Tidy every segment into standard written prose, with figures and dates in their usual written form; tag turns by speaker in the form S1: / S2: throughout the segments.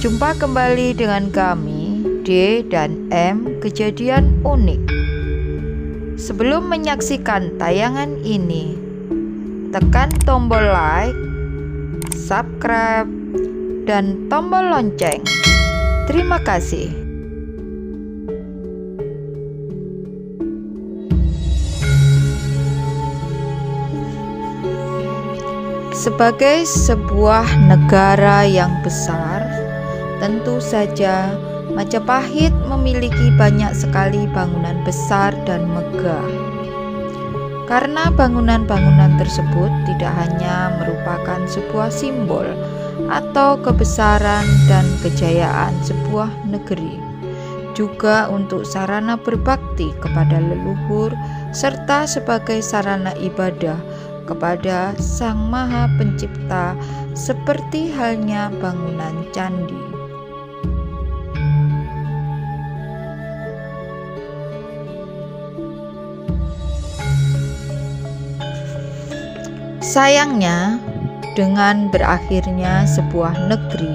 S1: Jumpa kembali dengan kami, D dan M Kejadian Unik. Sebelum menyaksikan tayangan ini, tekan tombol like, subscribe, dan tombol lonceng. Terima kasih. Sebagai sebuah negara yang besar, tentu saja Majapahit memiliki banyak sekali bangunan besar dan megah. Karena bangunan-bangunan tersebut tidak hanya merupakan sebuah simbol atau kebesaran dan kejayaan sebuah negeri, juga untuk sarana berbakti kepada leluhur serta sebagai sarana ibadah kepada Sang Maha Pencipta, seperti halnya bangunan candi. Sayangnya, dengan berakhirnya sebuah negeri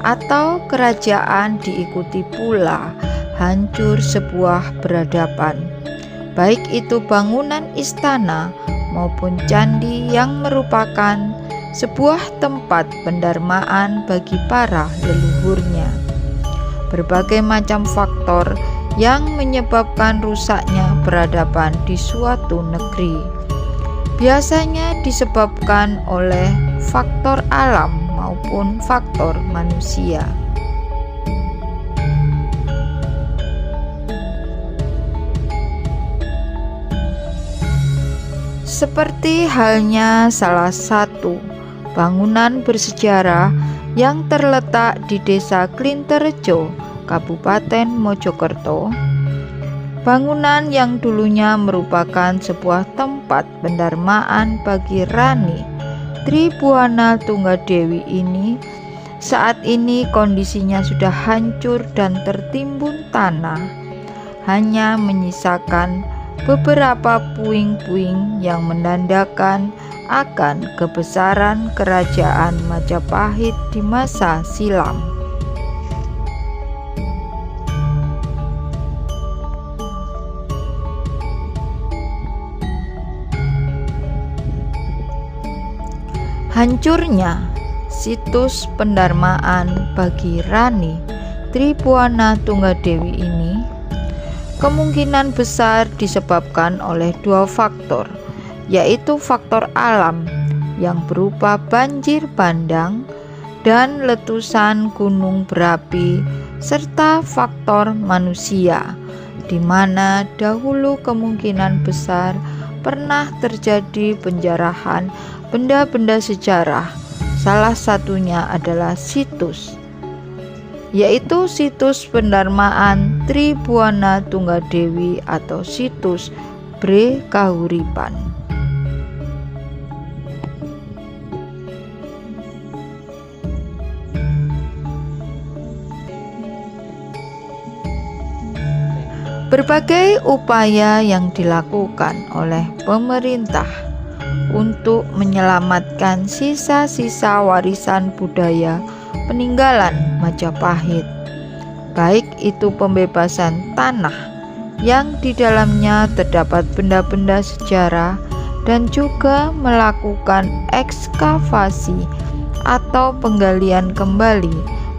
S1: atau kerajaan diikuti pula hancur sebuah peradaban, baik itu bangunan istana maupun candi yang merupakan sebuah tempat pendarmaan bagi para leluhurnya. Berbagai macam faktor yang menyebabkan rusaknya peradaban di suatu negeri biasanya disebabkan oleh faktor alam maupun faktor manusia. Seperti halnya salah satu bangunan bersejarah yang terletak di Desa Klinterejo, Kabupaten Mojokerto. Bangunan yang dulunya merupakan sebuah tempat pendarmaan bagi Rani Tribuana Tunggadewi ini, saat ini kondisinya sudah hancur dan tertimbun tanah, hanya menyisakan beberapa puing-puing yang menandakan akan kebesaran kerajaan Majapahit di masa silam. Hancurnya situs pendarmaan bagi Rani Tribuana Tunggadewi ini kemungkinan besar disebabkan oleh dua faktor, yaitu faktor alam yang berupa banjir bandang dan letusan gunung berapi, serta faktor manusia, di mana dahulu kemungkinan besar pernah terjadi penjarahan benda-benda sejarah. Salah satunya adalah situs, yaitu situs pendarmaan Tribuana Tunggadewi atau situs Bre Kahuripan. Berbagai upaya yang dilakukan oleh pemerintah untuk menyelamatkan sisa-sisa warisan budaya peninggalan Majapahit, baik itu pembebasan tanah yang di dalamnya terdapat benda-benda sejarah dan juga melakukan ekskavasi atau penggalian kembali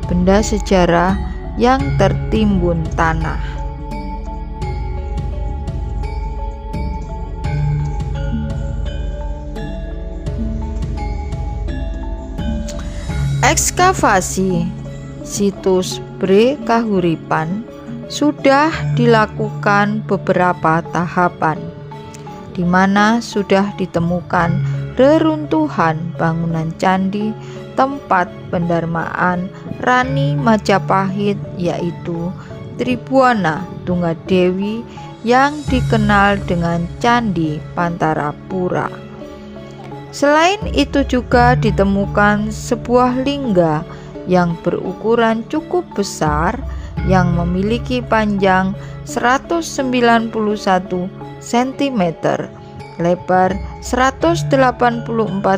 S1: benda sejarah yang tertimbun tanah. Ekskavasi situs Bre Kahuripan sudah dilakukan beberapa tahapan, di mana sudah ditemukan reruntuhan bangunan candi tempat pendarmaan Rani Majapahit, yaitu Tribuana Tunggadewi yang dikenal dengan Candi Pantarapura. Selain itu juga ditemukan sebuah lingga yang berukuran cukup besar yang memiliki panjang 191 cm lebar 184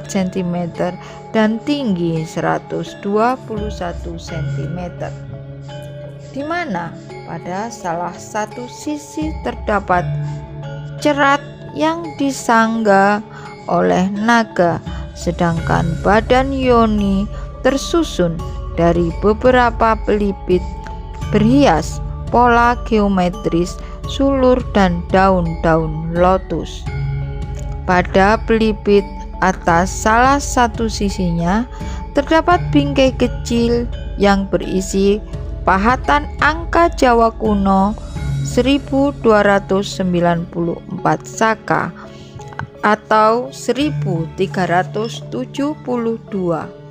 S1: cm dan tinggi 121 cm, di mana pada salah satu sisi terdapat cerat yang disangga oleh naga, sedangkan badan yoni tersusun dari beberapa pelipit berhias pola geometris sulur dan daun-daun lotus. Pada pelipit atas salah satu sisinya terdapat bingkai kecil yang berisi pahatan angka Jawa kuno 1294 saka atau 1372.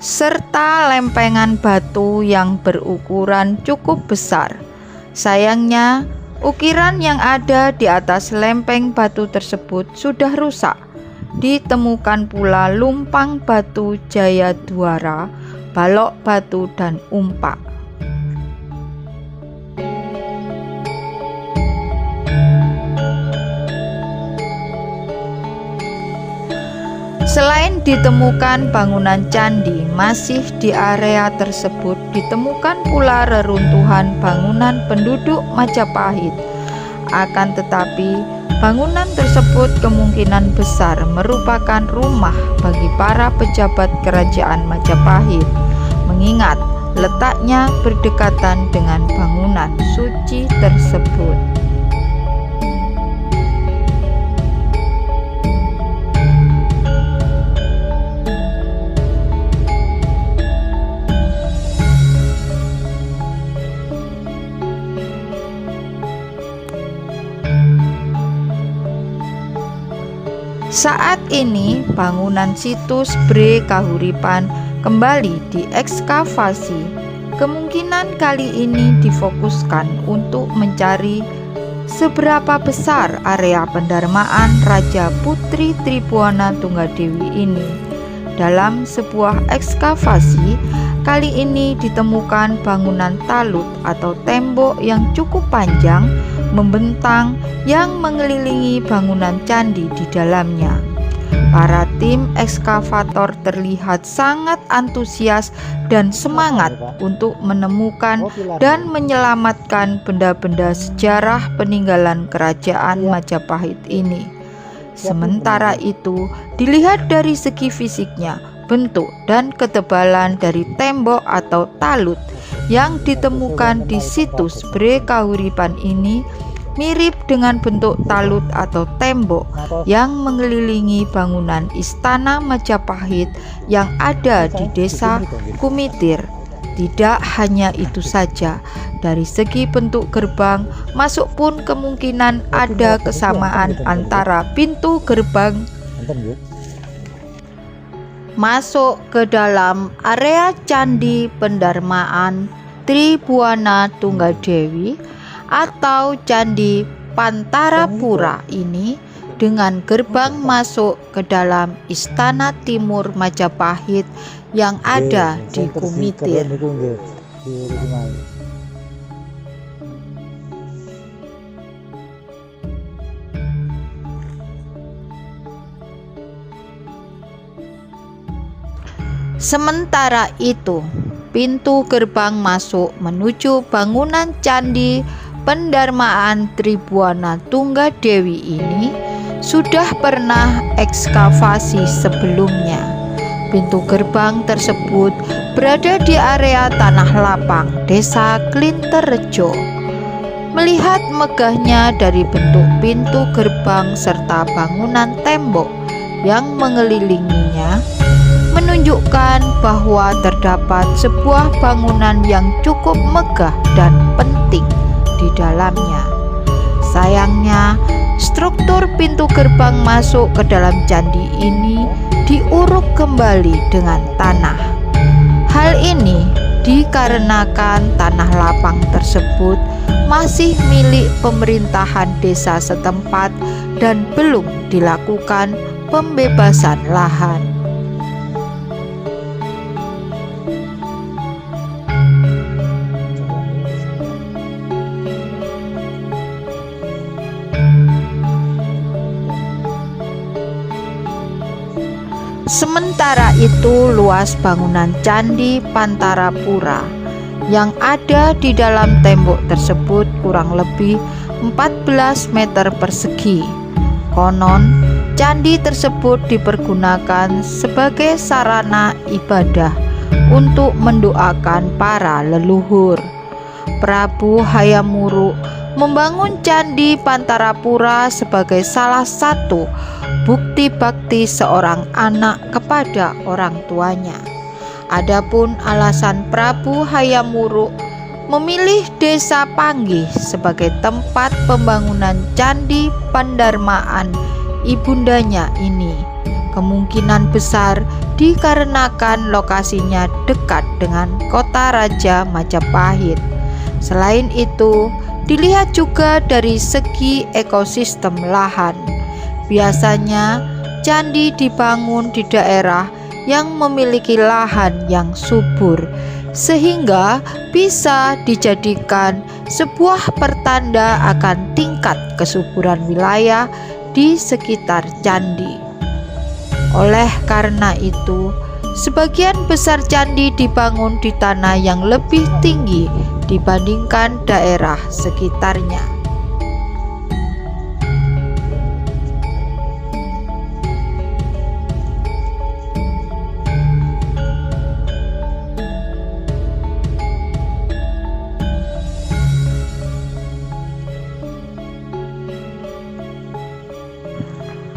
S1: Serta lempengan batu yang berukuran cukup besar. Sayangnya, ukiran yang ada di atas lempeng batu tersebut sudah rusak. Ditemukan pula lumpang batu Jayadwara, balok batu, dan umpak. Selain ditemukan bangunan candi, masih di area tersebut ditemukan pula reruntuhan bangunan penduduk Majapahit. Akan tetapi, bangunan tersebut kemungkinan besar merupakan rumah bagi para pejabat kerajaan Majapahit, mengingat letaknya berdekatan dengan bangunan suci tersebut. Saat ini bangunan situs Bre Kahuripan kembali diekskavasi. Kemungkinan kali ini difokuskan untuk mencari seberapa besar area pendarmaan Raja Putri Tribuana Tunggadewi ini. Dalam sebuah ekskavasi kali ini ditemukan bangunan talut atau tembok yang cukup panjang membentang yang mengelilingi bangunan candi di dalamnya. Para tim ekskavator terlihat sangat antusias dan semangat untuk menemukan dan menyelamatkan benda-benda sejarah peninggalan kerajaan Majapahit ini. Sementara itu, dilihat dari segi fisiknya, bentuk dan ketebalan dari tembok atau talut yang ditemukan di situs Bre Kahuripan ini mirip dengan bentuk talut atau tembok yang mengelilingi bangunan istana Majapahit yang ada di desa Kumitir. Tidak hanya itu saja, dari segi bentuk gerbang masuk pun kemungkinan ada kesamaan antara pintu gerbang masuk ke dalam area Candi Pendarmaan Tribuana Tunggadewi atau Candi Pantarapura ini dengan gerbang masuk ke dalam Istana Timur Majapahit yang ada di Kumitir. Sementara itu, pintu gerbang masuk menuju bangunan Candi Pendarmaan Tribuana Tunggadewi ini sudah pernah ekskavasi sebelumnya. Pintu gerbang tersebut berada di area tanah lapang Desa Klinterrejo. Melihat megahnya dari bentuk pintu gerbang serta bangunan tembok yang mengelilinginya, menunjukkan bahwa terdapat sebuah bangunan yang cukup megah dan penting di dalamnya. Sayangnya, struktur pintu gerbang masuk ke dalam candi ini diuruk kembali dengan tanah. Hal ini dikarenakan tanah lapang tersebut masih milik pemerintahan desa setempat dan belum dilakukan pembebasan lahan. Sementara itu, luas bangunan Candi Pantarapura yang ada di dalam tembok tersebut kurang lebih 14 meter persegi. Konon, candi tersebut dipergunakan sebagai sarana ibadah untuk mendoakan para leluhur. Prabu Hayam Wuruk membangun Candi Pantarapura sebagai salah satu bukti bakti seorang anak kepada orang tuanya. Adapun alasan Prabu Hayam Wuruk memilih Desa Panggih sebagai tempat pembangunan Candi Pendarmaan ibundanya ini kemungkinan besar dikarenakan lokasinya dekat dengan kota Raja Majapahit. Selain itu, dilihat juga dari segi ekosistem lahan. Biasanya candi dibangun di daerah yang memiliki lahan yang subur, sehingga bisa dijadikan sebuah pertanda akan tingkat kesuburan wilayah di sekitar candi. Oleh karena itu, sebagian besar candi dibangun di tanah yang lebih tinggi dibandingkan daerah sekitarnya.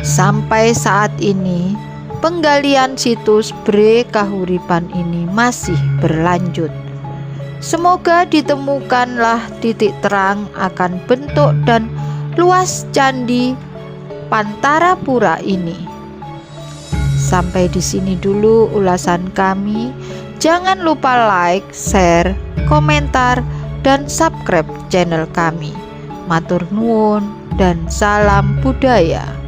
S1: Sampai saat ini, penggalian situs Bre Kahuripan ini masih berlanjut. Semoga ditemukanlah titik terang akan bentuk dan luas Candi Pantarapura ini. Sampai di sini dulu ulasan kami. Jangan lupa like, share, komentar, dan subscribe channel kami. Matur nuwun dan salam budaya.